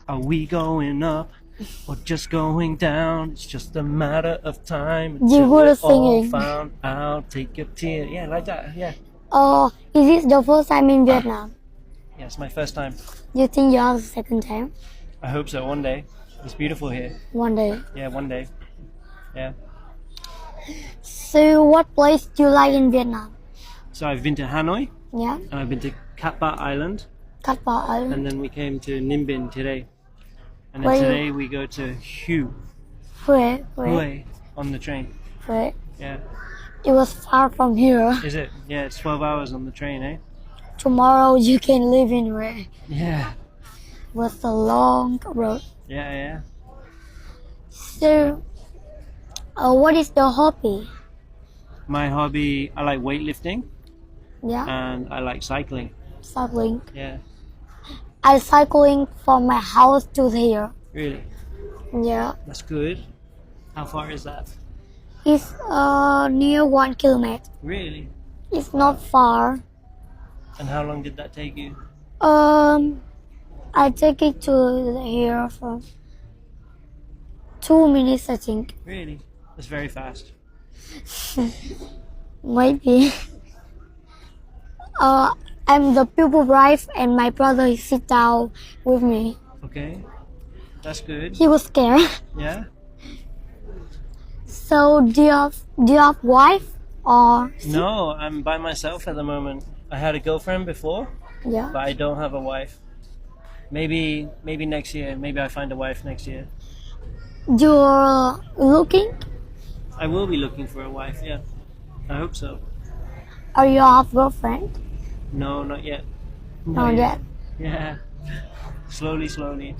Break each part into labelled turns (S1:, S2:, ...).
S1: Are we going up or just going down? It's just a matter of time
S2: You
S1: until
S2: were
S1: we're all
S2: singing.
S1: found out. Take your tear. Yeah, like that. Yeah.
S2: Is this the first time in Vietnam?
S1: Yeah, it's my first time.
S2: You think you have the second time?
S1: I hope so one day. It's beautiful here.
S2: One day.
S1: Yeah, one day. Yeah.
S2: So what place do you like in Vietnam?
S1: So I've been to Hanoi
S2: Yeah,
S1: and I've been to Cat Ba Island
S2: Cat Ba Island.
S1: and then we came to Ninh Bình today. And then
S2: Where you-
S1: today we go to
S2: Where?
S1: Hue on the train.
S2: Where?
S1: Yeah.
S2: It was far from here.
S1: Is it? Yeah, it's 12 hours on the train, eh?
S2: Tomorrow you can live in Hue.
S1: Yeah.
S2: It was a long road.
S1: Yeah, yeah.
S2: So, what is the hobby?
S1: My hobby, I like weightlifting
S2: Yeah,
S1: and I like cycling.
S2: cycling.
S1: Yeah.
S2: I cycling from my house to here.
S1: Really?
S2: Yeah,
S1: That's good. How far is that?
S2: it's near 1 kilometer.
S1: Really?
S2: It's not far.
S1: And how long did that take you?
S2: I take it to here for 2 minutes, I think.
S1: Really? That's very fast.
S2: Maybe. I'm the pupil wife and my brother is sit down with me.
S1: Okay. That's good.
S2: He was scared.
S1: Yeah?
S2: So do you have wife or
S1: No, I'm by myself at the moment. I had a girlfriend before,
S2: yeah?
S1: but I don't have a wife. Maybe next year. Maybe I find a wife next year.
S2: You're looking
S1: I will be looking for a wife, yeah. I hope so.
S2: or you have girlfriend?
S1: No, not yet.
S2: Not yet.
S1: Yeah. Slowly.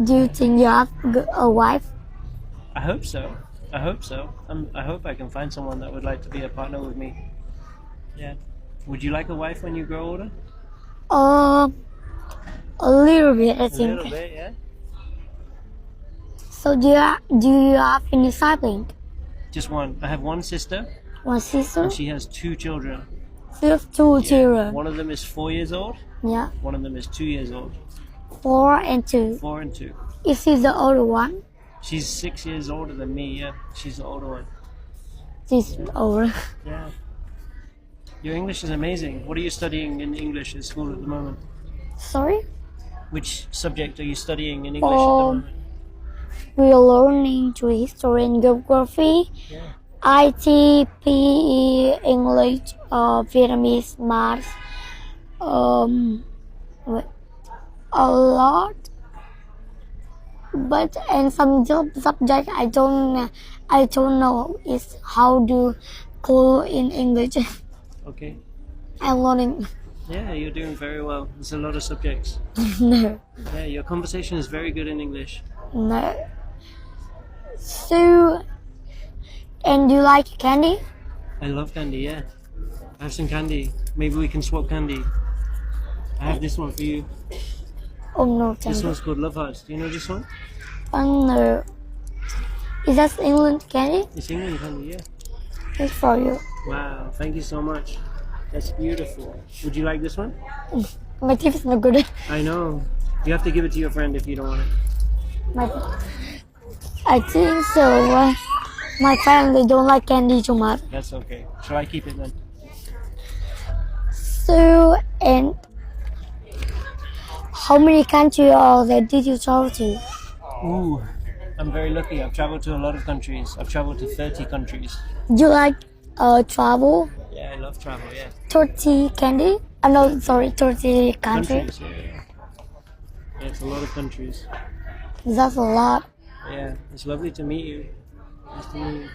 S2: Do you think you have a wife?
S1: I hope so. I hope I can find someone that would like to be a partner with me. Yeah. Would you like a wife when you grow older?
S2: A little bit, I
S1: A
S2: think.
S1: little bit, yeah.
S2: So do you have any sibling?
S1: Just one. I have one sister,
S2: One sister?
S1: and she has 2 children.
S2: You have two children.
S1: One of them is 4 years old.
S2: Yeah,
S1: One of them is 2 years old.
S2: 4 and 2.
S1: 4 and 2.
S2: Is he the older one?
S1: She's 6 years older than me. Yeah, she's the older one.
S2: She's older.
S1: Yeah. Your English is amazing. What are you studying in English at school at the moment?
S2: Sorry?
S1: Which subject are you studying in English at the moment?
S2: We are learning to history and geography,
S1: Yeah.
S2: IT, PE, English, Vietnamese, maths, a lot. But and some subject I don't know is how to clue in English.
S1: Okay.
S2: I'm learning.
S1: Yeah, you're doing very well. There's a lot of subjects.
S2: No,
S1: Yeah, your conversation is very good in English.
S2: no. So, and do you like candy?
S1: I love candy, yeah. I have some candy. Maybe we can swap candy. I have this one for you.
S2: Oh no,
S1: This
S2: candy.
S1: one's called Love Hearts. Do you know this one?
S2: Oh no. Is that England candy?
S1: It's England candy, yeah.
S2: It's for you.
S1: Wow, thank you so much. That's beautiful. Would you like this one?
S2: My teeth is not good.
S1: I know. You have to give it to your friend if you don't want it.
S2: I think so. My family don't like candy too much.
S1: That's okay. Shall I keep it then?
S2: So, and how many countries did you travel to?
S1: Ooh, I'm very lucky. I've traveled to a lot of countries. I've traveled to 30 countries.
S2: You like travel?
S1: Yeah, I love travel, yeah.
S2: 30 candy? No, sorry, 30 countries.
S1: Yeah. Yeah, it's a lot of countries.
S2: That's a lot.
S1: Yeah, it's lovely to meet you. Nice to meet you.